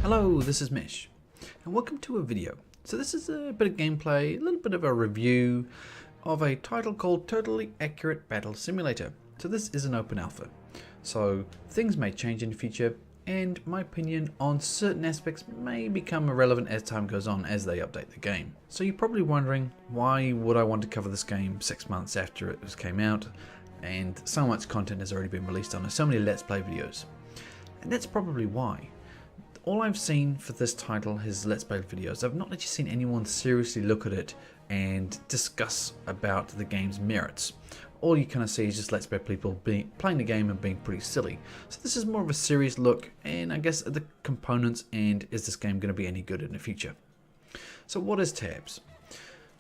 Hello, this is Mish, and welcome to a video. So this is a bit of gameplay, a little bit of a review of a title called Totally Accurate Battle Simulator. So this is an open alpha, so things may change in the future, and my opinion on certain aspects may become irrelevant as time goes on as they update the game. So you're probably wondering, why would I want to cover this game 6 months after it came out, and so much content has already been released on it, so many Let's Play videos. And that's probably why. All I've seen for this title is Let's Play videos. I've not actually seen anyone seriously look at it and discuss about the game's merits. All you kind of see is just Let's Play people playing the game and being pretty silly. So this is more of a serious look, and I guess at the components and is this game going to be any good in the future. So what is tabs?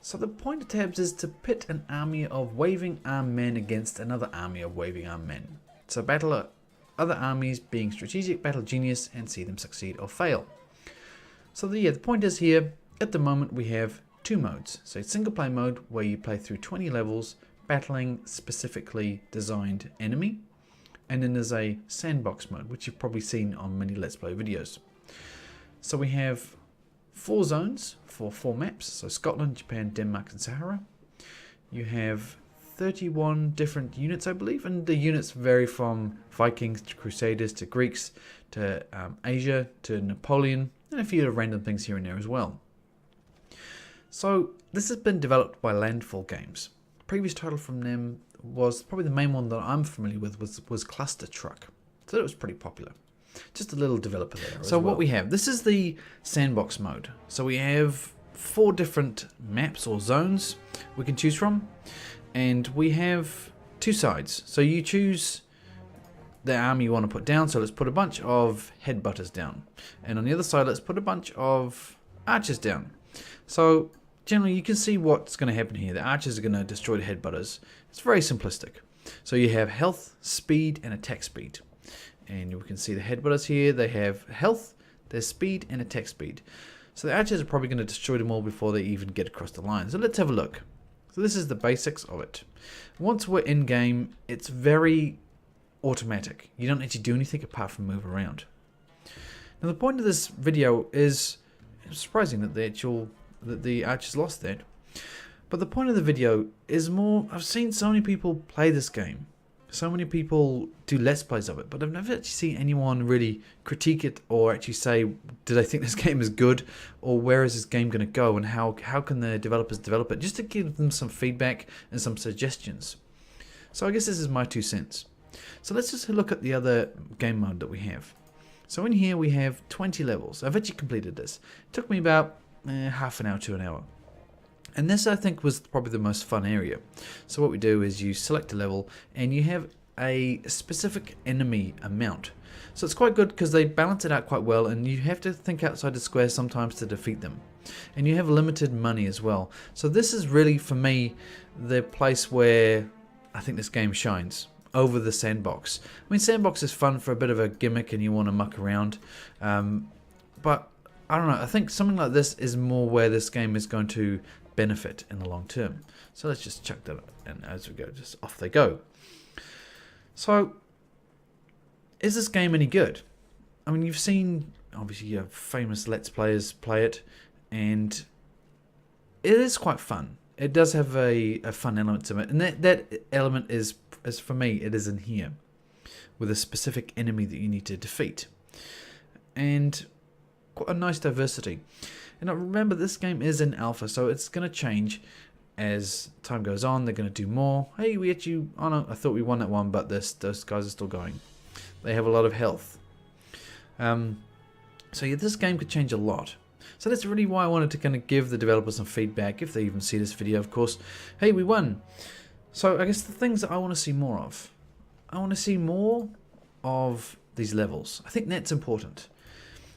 So the point of tabs is to pit an army of waving arm men against another army of waving arm men. So battle other armies being strategic battle genius and see them succeed or fail. So the point is here, at the moment we have two modes. So single play mode where you play through 20 levels battling specifically designed enemy, and then there's a sandbox mode which you've probably seen on many Let's Play videos. So we have 4 zones for 4 maps, so Scotland, Japan, Denmark and Sahara. You have 31 different units, I believe, and the units vary from Vikings to Crusaders to Greeks to Asia to Napoleon, and a few random things here and there as well. So this has been developed by Landfall Games. Previous title from them was probably the main one that I'm familiar with was Cluster Truck, so that was pretty popular. Just a little developer there. So what we have, this is the sandbox mode. So we have 4 different maps or zones we can choose from. And we have 2 sides. So you choose the army you want to put down. So let's put a bunch of headbutters down. And on the other side, let's put a bunch of archers down. So generally, you can see what's going to happen here. The archers are going to destroy the headbutters. It's very simplistic. So you have health, speed, and attack speed. And you can see the headbutters here. They have health, their speed, and attack speed. So the archers are probably going to destroy them all before they even get across the line. So let's have a look. So this is the basics of it. Once we're in game, it's very automatic. You don't actually do anything apart from move around. Now the point of this video is, it's surprising that the archers lost that. But the point of the video is more, I've seen so many people play this game. So many people do Let's Plays of it, but I've never actually seen anyone really critique it or actually say, do they think this game is good, or where is this game going to go, and how can the developers develop it, just to give them some feedback and some suggestions. So I guess this is my 2 cents. So let's just look at the other game mode that we have. So in here we have 20 levels. I've actually completed this. It took me about half an hour to an hour. And this, I think, was probably the most fun area. So what we do is you select a level and you have a specific enemy amount. So it's quite good because they balance it out quite well, and you have to think outside the square sometimes to defeat them. And you have limited money as well. So this is really, for me, the place where I think this game shines over the sandbox. I mean, sandbox is fun for a bit of a gimmick and you want to muck around. But I don't know, I think something like this is more where this game is going to benefit in the long term. So let's just chuck that in as we go, just off they go. So is this game any good? I mean, you've seen, obviously, you have famous Let's Players play it, and it is quite fun. It does have a fun element to it, and that element is for me, it is in here with a specific enemy that you need to defeat, and quite a nice diversity. And remember, this game is in alpha, so it's going to change as time goes on. They're going to do more. Hey, we actually, oh no, I thought we won that one, but those guys are still going. They have a lot of health. So yeah, this game could change a lot. So that's really why I wanted to kind of give the developers some feedback, if they even see this video, of course. Hey, we won. So I guess the things that I want to see more of. I want to see more of these levels. I think that's important.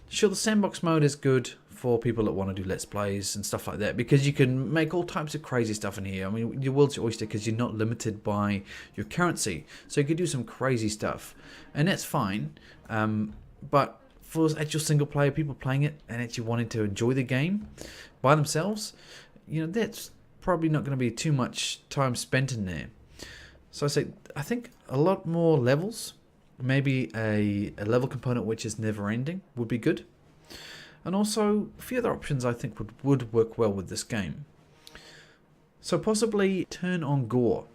Sure, the sandbox mode is good for people that want to do Let's Plays and stuff like that, because you can make all types of crazy stuff in here. I mean, your world's your oyster because you're not limited by your currency, so you can do some crazy stuff, and that's fine. But for actual single player people playing it and actually wanting to enjoy the game by themselves, you know, that's probably not going to be too much time spent in there. So I think a lot more levels, maybe a level component which is never ending would be good. And also a few other options I think would work well with this game. So possibly turn on gore.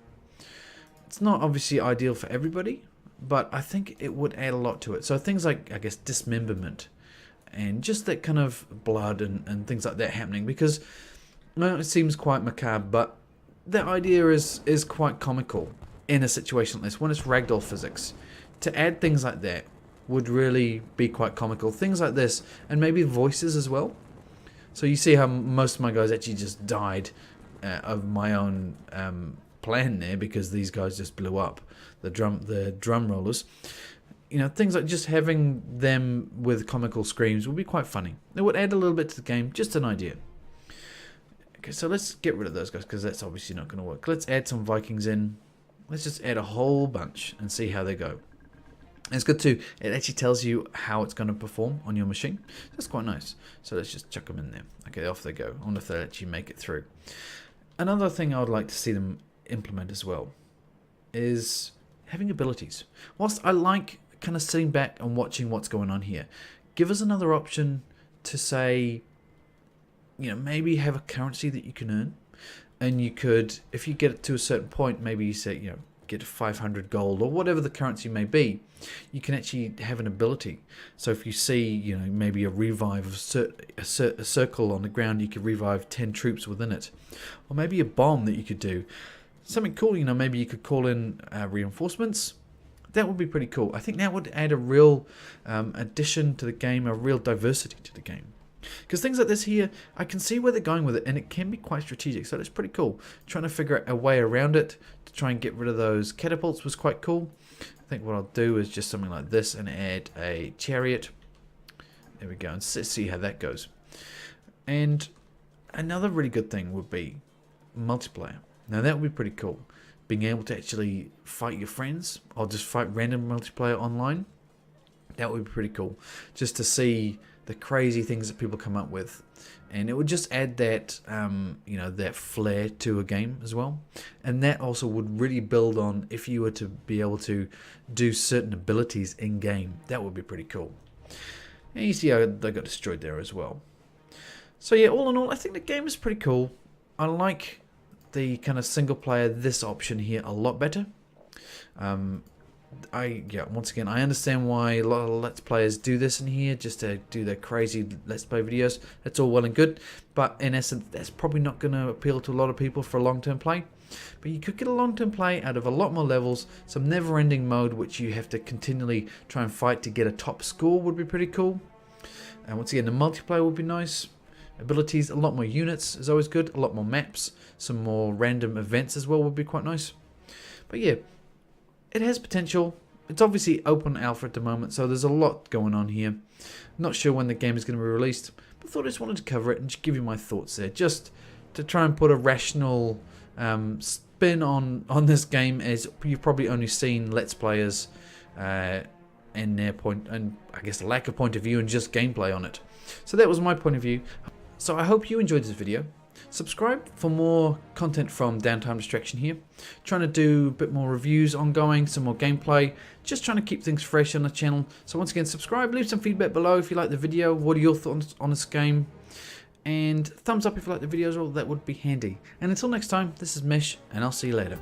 It's not obviously ideal for everybody, but I think it would add a lot to it. So things like, I guess, dismemberment and just that kind of blood and things like that happening, because well, it seems quite macabre, but the idea is quite comical in a situation like this when it's ragdoll physics. To add things like that would really be quite comical. Things like this, and maybe voices as well. So you see how most of my guys actually just died of my own plan there, because these guys just blew up the drum rollers. You know, things like just having them with comical screams would be quite funny. It would add a little bit to the game, just an idea. Okay, so let's get rid of those guys, because that's obviously not going to work. Let's add some Vikings in. Let's just add a whole bunch and see how they go. And it's good too, it actually tells you how it's going to perform on your machine. That's quite nice. So let's just chuck them in there. Okay, off they go. I wonder if they'll actually make it through. Another thing I would like to see them implement as well is having abilities. Whilst I like kind of sitting back and watching what's going on here, give us another option to say, you know, maybe have a currency that you can earn. And you could, if you get it to a certain point, maybe you say, you know, get 500 gold or whatever the currency may be, you can actually have an ability. So if you see, you know, maybe a revive of a circle on the ground, you could revive 10 troops within it. Or maybe a bomb that you could do. Something cool, you know, maybe you could call in reinforcements. That would be pretty cool. I think that would add a real addition to the game, a real diversity to the game. Because things like this here, I can see where they're going with it, and it can be quite strategic, so that's pretty cool. Trying to figure out a way around it to try and get rid of those catapults was quite cool. I think what I'll do is just something like this and add a chariot. There we go, and see how that goes. And another really good thing would be multiplayer. Now that would be pretty cool. Being able to actually fight your friends, or just fight random multiplayer online. That would be pretty cool. Just to see the crazy things that people come up with, and it would just add that you know, that flair to a game as well. And that also would really build on if you were to be able to do certain abilities in game. That would be pretty cool. And you see how they got destroyed there as well. So yeah, all in all, I think the game is pretty cool. I like the kind of single player, this option here, a lot better. Once again, I understand why a lot of Let's Players do this in here, just to do their crazy Let's Play videos. That's all well and good, but in essence, that's probably not going to appeal to a lot of people for a long-term play. But you could get a long-term play out of a lot more levels. Some never-ending mode, which you have to continually try and fight to get a top score, would be pretty cool. And once again, the multiplayer would be nice. Abilities, a lot more units is always good. A lot more maps, some more random events as well would be quite nice. But yeah, it has potential. It's obviously open alpha at the moment, so there's a lot going on here. Not sure when the game is going to be released, but I thought I just wanted to cover it and just give you my thoughts there, just to try and put a rational spin on this game, as you've probably only seen Let's Players and their point, and I guess the lack of point of view and just gameplay on it. So that was my point of view. So I hope you enjoyed this video. Subscribe for more content from Downtime Distraction here. Trying to do a bit more reviews ongoing, some more gameplay, just trying to keep things fresh on the channel. So once again, subscribe, leave some feedback below if you like the video. What are your thoughts on this game? And thumbs up if you like the videos, well, that would be handy. And until next time, this is Mesh, and I'll see you later.